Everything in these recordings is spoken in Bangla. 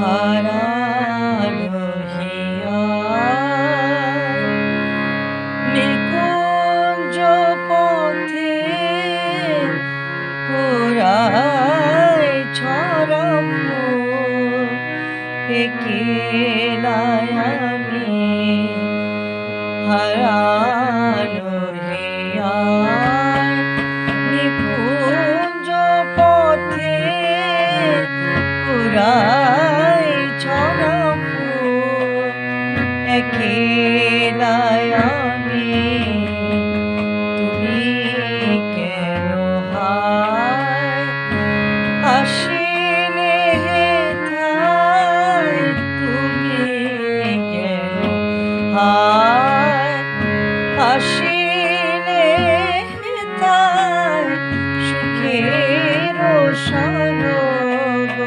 হারানো হিয়ার নিকুঞ্জ পথে পুরায় ছড়া ফুল একলাই আমি হারানো হিয়ার নিকুঞ্জ পথে পুরায় ছড়া ফুল একলাই আমি তুমি কেন আসিলে হেথায় তুমি কেন আসিলে হেথায় সুখের সরগ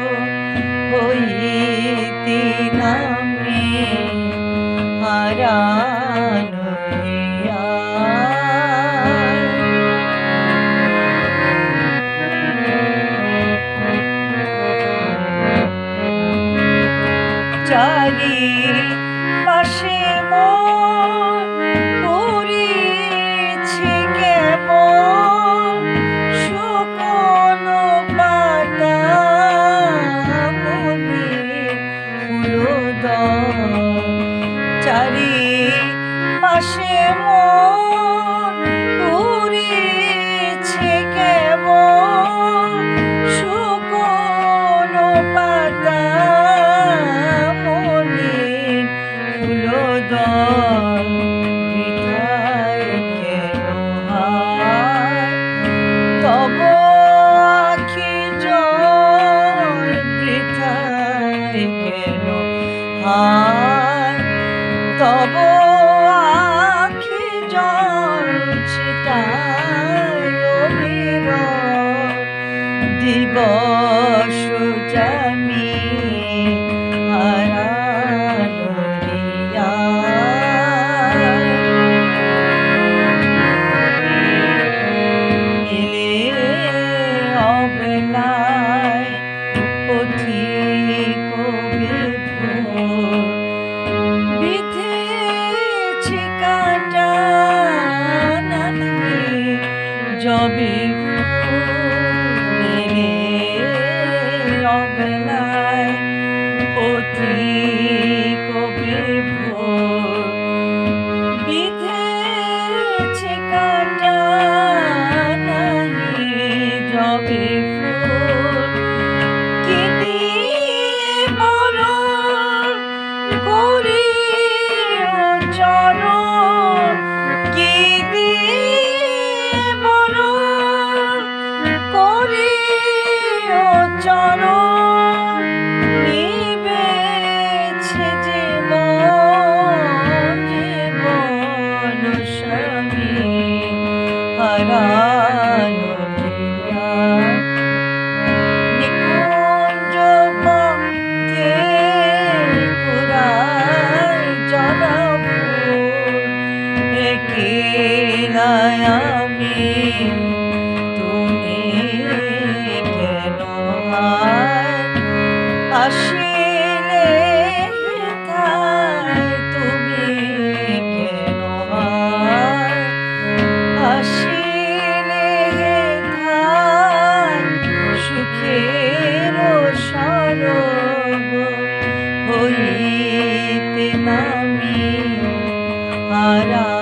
হইতে নামে হারানো চারি পাশে পড়েছে কেবল শুকনো পাতা ফুলদল চারি পাশে পড়েছে কেবল শুকনো পাতা বৃথায় কেন তব আখি জল বৃথায় কেন তব আখি জল ছিটায় অবিরল দিবস জানি হারানো অবেলায় পথিক বিপুল বিধেছে কাঁটা নাহি যবে ফুলে অবেলায় পথিক বিপুল বিধেছে কাঁটা যবে ফুল কি দিয়ে বরণ করি চরণ কি দিয়ে বরণ করি চরণ নিবেছে জীবন জীবন স্বামী হারানো নিকুঞ্জ পথে পুরায় ছড়া ফুল একলাই আমি তুমি কেন আসিলে হেথায় তুমি কেন আসিলে হেথায় সুখের সরগ হইতে নামি হারা